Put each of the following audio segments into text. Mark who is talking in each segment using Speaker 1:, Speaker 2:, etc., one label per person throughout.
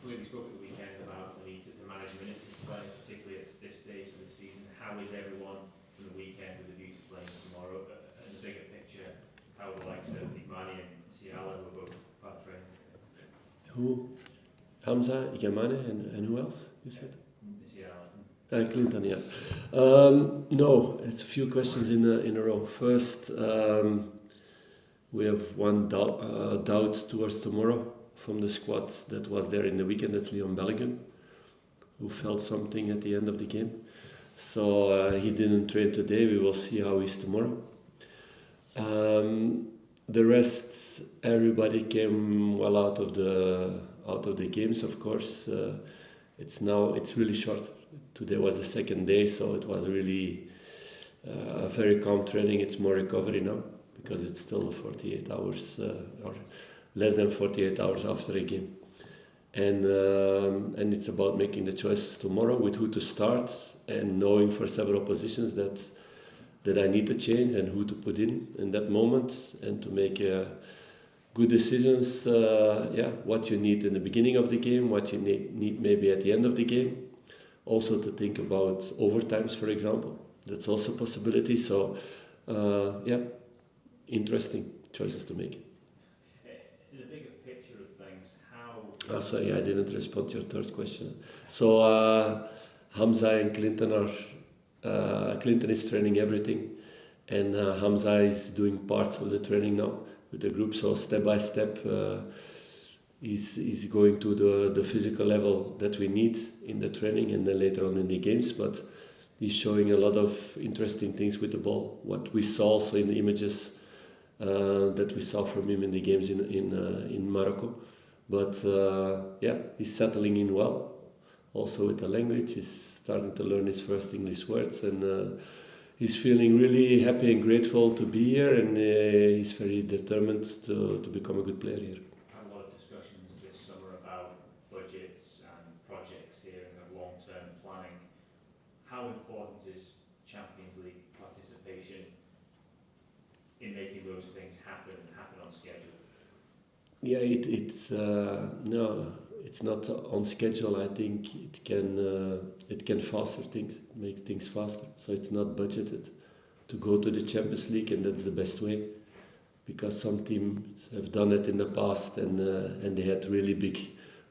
Speaker 1: we spoke at the weekend about the need to manage minutes, particularly at this stage of the season. How is everyone from the weekend with a view to playing tomorrow? And the bigger picture, how the likes of Igamane and Siala were both part trained?
Speaker 2: Who? Hamza, Igamane, and who else, you said?
Speaker 1: Siala.
Speaker 2: Clinton, yeah. No, it's a few questions in a row. First, we have one doubt towards tomorrow from the squad that was there in the weekend. That's Leon Belgium, who felt something at the end of the game. So he didn't train today. We will see how he's tomorrow. The rest, everybody came well out of the games. Of course, it's really short. Today was the second day, so it was really a very calm training. It's more recovery now because it's still 48 hours or less than 48 hours after a game, and it's about making the choices tomorrow with who to start and knowing for several positions that I need to change and who to put in that moment, and to make good decisions. What you need in the beginning of the game, what you need maybe at the end of the game. Also to think about overtimes, for example. That's also a possibility. So, interesting choices to make.
Speaker 1: In the bigger picture of things, how...
Speaker 2: Sorry, I didn't respond to your third question. So, Hamza and Clinton are... Clinton is training everything, and Hamza is doing parts of the training now with the group. So step by step, he's going to the physical level that we need in the training and then later on in the games. But he's showing a lot of interesting things with the ball. What we saw also in the images that we saw from him in the games in Morocco. But he's settling in well. Also with the language, he's starting to learn his first English words, and he's feeling really happy and grateful to be here, and he's very determined to become a good player here.
Speaker 1: Had a lot of discussions this summer about budgets and projects here and long-term planning. How important is Champions League participation in making those things happen on schedule?
Speaker 2: Yeah, it's not on schedule. I think it can faster things, make things faster. So it's not budgeted to go to the Champions League, and that's the best way, because some teams have done it in the past, and they had really big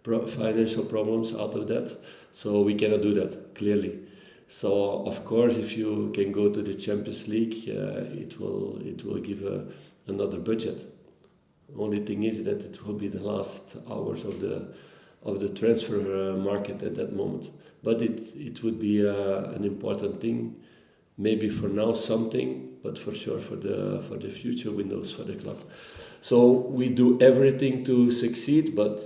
Speaker 2: financial problems out of that. So we cannot do that, clearly. So of course, if you can go to the Champions League, it will give another budget. Only thing is that it will be the last hours of the transfer market at that moment. But it would be an important thing, maybe for now something, but for sure for the future windows for the club. So we do everything to succeed, but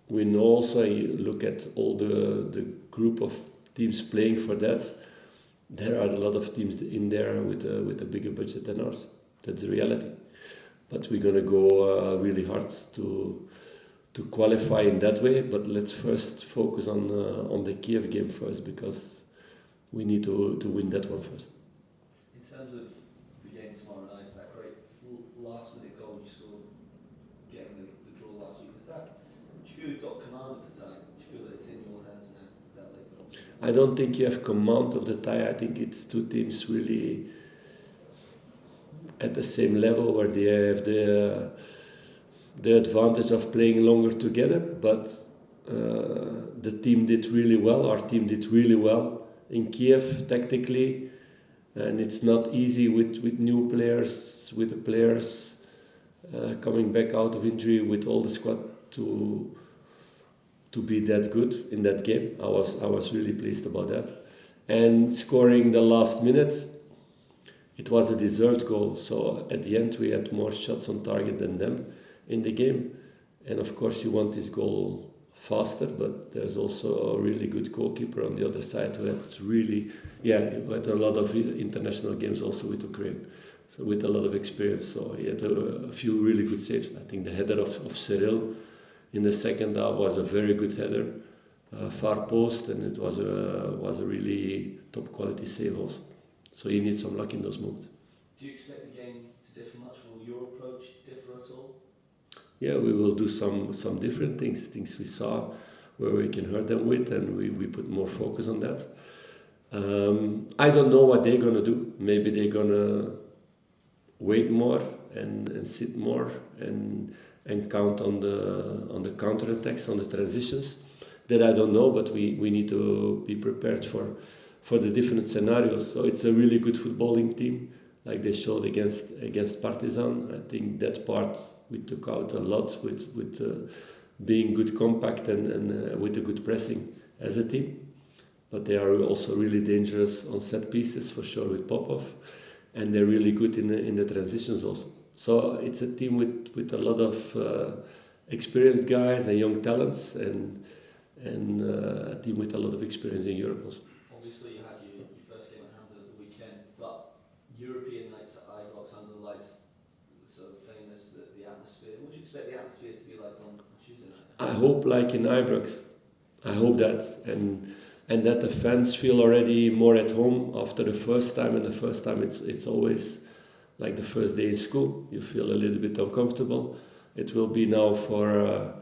Speaker 2: we know also, you look at all the group of teams playing for that, there are a lot of teams in there with a bigger budget than ours. That's the reality. But we're going to go really hard to qualify in that way. But let's first focus on the Kyiv game first, because we need to win that one first.
Speaker 3: In terms of the game tomorrow night, that great last-minute goal you scored, getting the draw last week, do you feel you've got command of the tie? Do you feel that it's in your hands now, that late goal?
Speaker 2: I don't think you have command of the tie. I think it's two teams really at the same level, where they have the advantage of playing longer together, but the team did really well. Our team did really well in Kyiv tactically, and it's not easy with new players, with the players coming back out of injury, with all the squad to be that good in that game. I was really pleased about that, and scoring the last minutes. It was a deserved goal, so at the end we had more shots on target than them in the game, and of course you want this goal faster, but there's also a really good goalkeeper on the other side who had a lot of international games also with Ukraine, so with a lot of experience, so he had a few really good saves. I think the header of Cyril in the second half was a very good header, far post, and it was a really top quality save also. So you need some luck in those moments.
Speaker 3: Do you expect the game to differ much? Will your approach differ at all?
Speaker 2: Yeah, we will do some different things we saw where we can hurt them with, and we put more focus on that. I don't know what they're gonna do. Maybe they're gonna wait more and sit more and count on the counter-attacks, on the transitions. That I don't know, but we need to be prepared for the different scenarios. So it's a really good footballing team, like they showed against Partizan. I think that part we took out a lot with being good compact and with a good pressing as a team. But they are also really dangerous on set pieces, for sure, with Popov. And they're really good in the transitions also. So it's a team with a lot of experienced guys and young talents, and a team with a lot of experience in Europe also.
Speaker 3: Obviously, you had your first game at Hamza at the weekend, but European nights at Ibrox under the lights, sort of famous, the atmosphere. What do you expect the atmosphere to be like on Tuesday night?
Speaker 2: I hope like in Ibrox. I hope that, and that the fans feel already more at home after the first time. And the first time it's always like the first day in school. You feel a little bit uncomfortable. It will be now for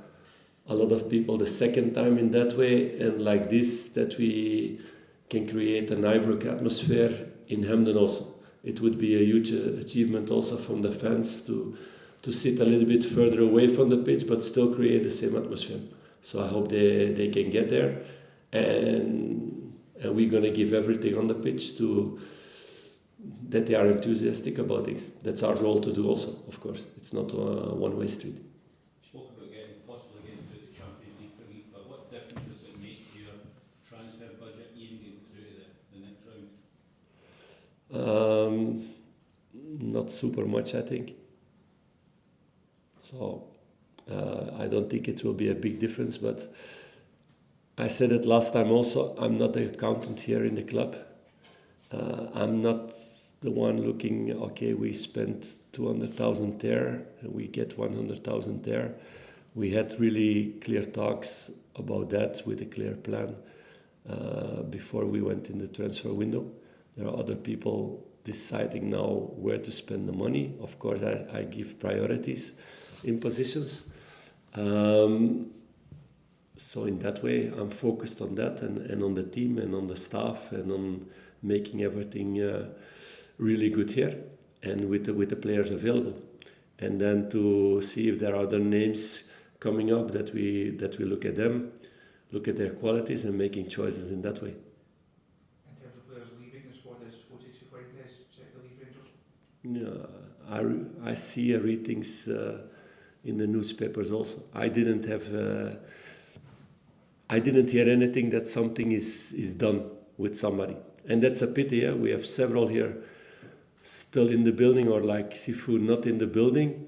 Speaker 2: a lot of people the second time in that way, and like this, that we can create an Ibrox atmosphere in Hamden also. It would be a huge achievement also from the fans to sit a little bit further away from the pitch, but still create the same atmosphere. So I hope they can get there, and we're gonna give everything on the pitch that they are enthusiastic about things. That's our role to do also, of course. It's not a one-way street.
Speaker 4: Spoke about possibly getting through the Champions League for me, but what difference does it make to your transfer budget even getting through to the next round?
Speaker 2: Not super much, I think. So I don't think it will be a big difference, but I said it last time also, I'm not the accountant here in the club. I'm not the one looking, okay, we spent 200,000 there, and we get 100,000 there. We had really clear talks about that with a clear plan before we went in the transfer window. There are other people deciding now where to spend the money. Of course, I give priorities in positions. So in that way, I'm focused on that and on the team and on the staff and on making everything really good here and with the players available. And then to see if there are other names coming up that we look at them, look at their qualities and making choices in that way.
Speaker 5: In terms of players leaving the squad, is Jose Cifuentes set to leave Rangers?
Speaker 2: Yeah, I see read things in the newspapers also. I didn't hear anything that something is done with somebody. And that's a pity, yeah? We have several here still in the building, or like Sifu not in the building.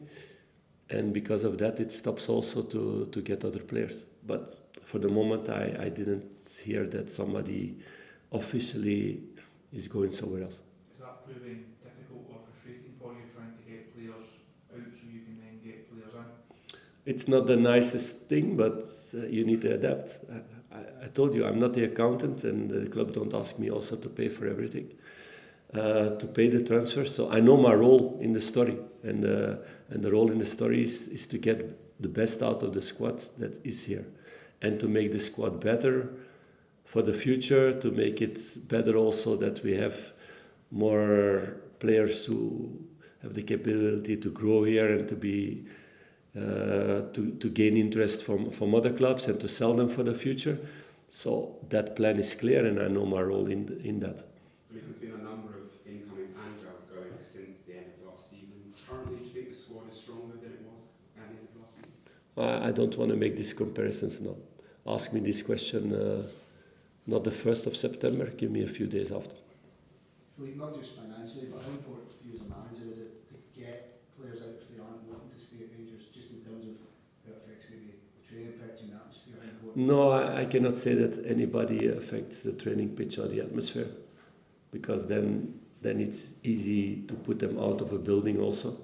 Speaker 2: And because of that, it stops also to get other players. But for the moment, I didn't hear that somebody officially is going somewhere else.
Speaker 5: Is that proving difficult or frustrating for you, trying to get players out so you can then get players in?
Speaker 2: It's not the nicest thing, but you need to adapt. I told you, I'm not the accountant, and the club don't ask me also to pay for everything, to pay the transfer. So I know my role in the story, and the role in the story is to get the best out of the squad that is here, and to make the squad better for the future, to make it better also that we have more players who have the capability to grow here and to be to gain interest from other clubs and to sell them for the future. So that plan is clear, and I know my role in that.
Speaker 6: There's been a number of incomings and outgoings since the end of last season. Currently, do you think the squad is stronger than it was at the end of last season?
Speaker 2: I don't want to make these comparisons now. Ask me this question not the 1st of September, give me a few days after.
Speaker 7: Philippe, not just financially, but how important for you as a manager is it to get players out if they aren't wanting to stay at Rangers, just in terms of how it affects maybe the training pitch and the atmosphere? How important?
Speaker 2: No, I cannot say that anybody affects the training pitch or the atmosphere, because then it's easy to put them out of a building also.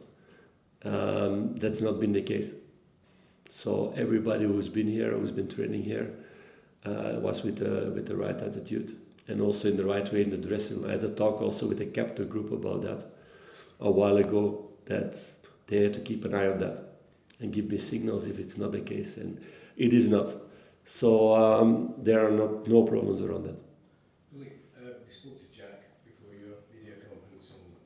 Speaker 2: That's not been the case. So everybody who's been here, who's been training here, was with the right attitude and also in the right way in the dressing room. I had a talk also with the captain group about that a while ago, that they had to keep an eye on that and give me signals if it's not the case, and it is not. So there are no problems around that.
Speaker 8: Philip, we spoke to Jack before your media conference and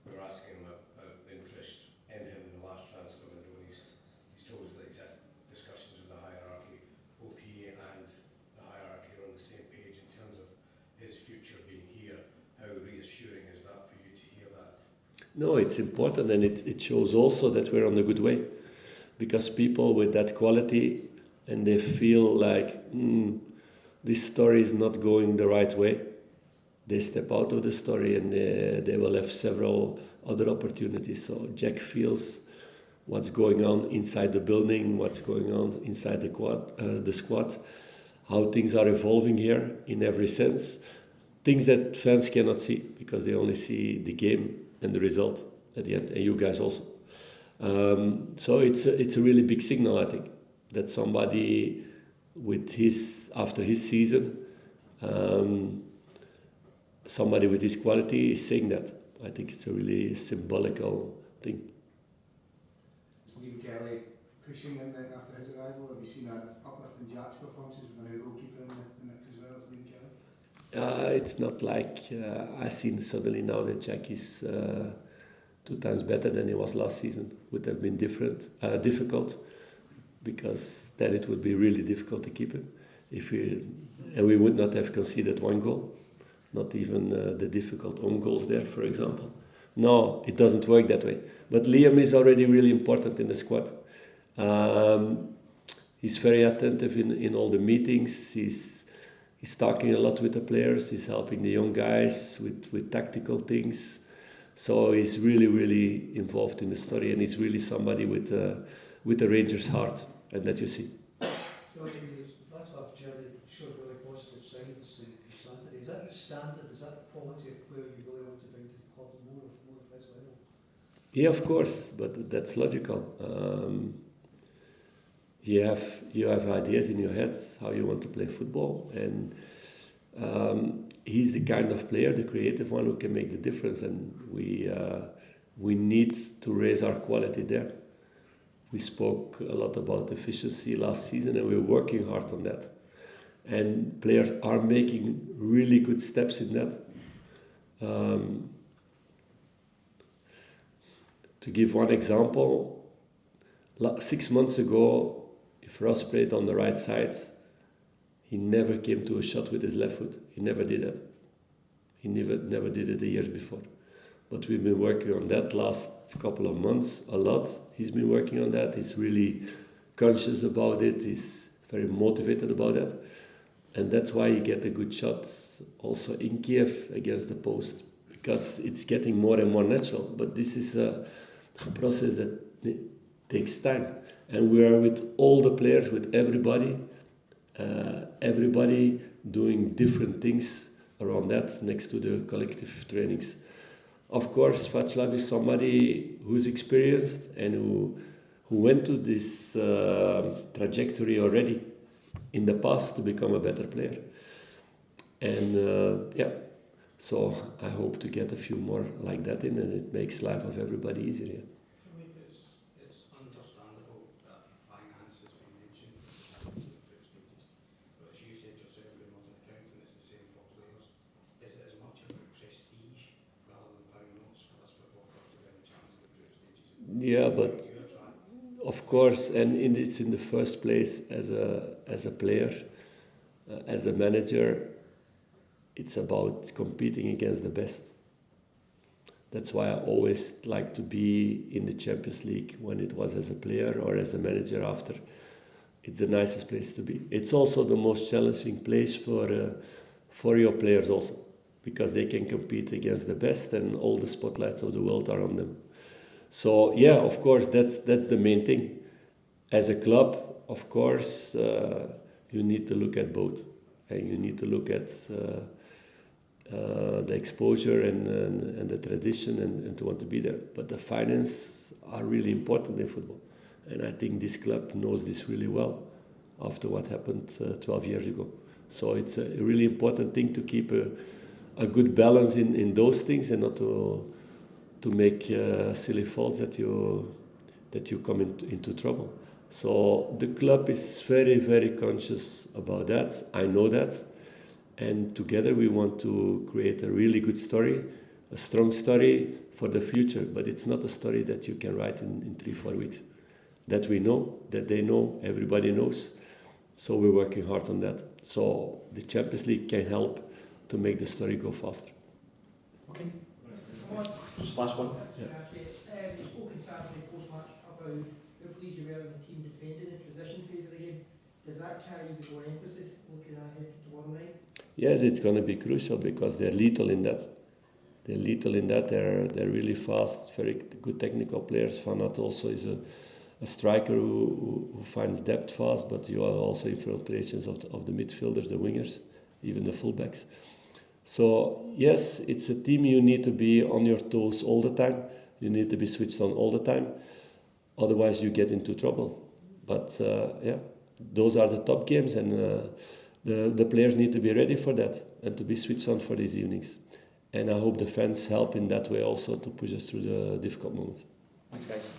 Speaker 8: we were asking him about the interest in him in the last transfer window, and he's told us that he's had discussions with the hierarchy. Both he and the hierarchy are on the same page in terms of his future being here. How reassuring is that for you to hear that?
Speaker 2: No, it's important, and it shows also that we're on a good way, because people with that quality and they feel like this story is not going the right way, they step out of the story and they will have several other opportunities. So Jack feels what's going on inside the building, what's going on inside the squad, how things are evolving here in every sense, things that fans cannot see because they only see the game and the result at the end, and you guys also. So it's a really big signal, I think, that somebody after his season, somebody with his quality is saying that. I think it's a really symbolical thing.
Speaker 7: Is Liam Kelly pushing him then after his arrival? Have you seen an uplift in Jack's performances with a new goalkeeper in the mix as well as Liam Kelly?
Speaker 2: It's not like I've seen suddenly now that Jack is 2 times better than he was last season. Would have been difficult, because then it would be really difficult to keep him. And we would not have conceded 1 goal, not even the difficult own goals there, for example. No, it doesn't work that way. But Liam is already really important in the squad. He's very attentive in all the meetings. He's talking a lot with the players. He's helping the young guys with tactical things. So he's really, really involved in the story, and he's really somebody with a Rangers heart, and that you see.
Speaker 9: Phil, in the first half, Jerry showed really positive signs in Saturday. Is that the standard? Is that the quality of player you really want to bring to the club, more of this level?
Speaker 2: Yeah, of course, but that's logical. You have ideas in your head how you want to play football, and he's the kind of player, the creative one, who can make the difference, and we need to raise our quality there. We spoke a lot about efficiency last season, and we're working hard on that. And players are making really good steps in that. To give one example, 6 months ago, if Ross played on the right side, he never came to a shot with his left foot. He never did that. He never did it the years before. But we've been working on that last couple of months a lot. He's been working on that. He's really conscious about it. He's very motivated about that. And that's why he get a good shot also in Kiev against the post, because it's getting more and more natural. But this is a process that takes time. And we are with all the players, with everybody doing different things around that next to the collective trainings. Of course, Václav is somebody who's experienced and who went to this trajectory already in the past to become a better player. And so I hope to get a few more like that in, and it makes life of everybody easier. Yeah.
Speaker 10: Philippe, it's understandable that finances were mentioned in the group stages, but as you said yourself, in modern accounting, it's the same for players. Is it as much about prestige rather than pound notes for this football club to win the Champions League group stages?
Speaker 2: Yeah, but of course, and it's in the first place as a player, as a manager, it's about competing against the best. That's why I always like to be in the Champions League when it was as a player or as a manager after. It's the nicest place to be. It's also the most challenging place for your players also, because they can compete against the best and all the spotlights of the world are on them. So yeah, of course, that's the main thing. As a club, of course, you need to look at both, and you need to look at the exposure and the tradition and to want to be there. But the finance are really important in football, and I think this club knows this really well after what happened 12 years ago. So it's a really important thing to keep a good balance in those things, and not to make silly faults that you come into trouble. So the club is very, very conscious about that. I know that. And together we want to create a really good story, a strong story for the future. But it's not a story that you can write in 3-4 weeks. That we know, that they know, everybody knows. So we're working hard on that. So the Champions League can help to make the story go faster.
Speaker 11: Okay. Just last one.
Speaker 2: Yeah.
Speaker 12: You spoke in Saturday post-match about how pleased you were when the team defended the transition phase of the game. Does that carry even more emphasis looking ahead to tomorrow night?
Speaker 2: Yes, it's going to be crucial because they're lethal in that. They're lethal in that. They're really fast, very good technical players. Fanat also is a striker who finds depth fast, but you have also infiltrations of the midfielders, the wingers, even the fullbacks. So yes, it's a team you need to be on your toes all the time. You need to be switched on all the time. Otherwise you get into trouble. But yeah, those are the top games, and the players need to be ready for that and to be switched on for these evenings. And I hope the fans help in that way also to push us through the difficult moments.
Speaker 11: Thanks, guys.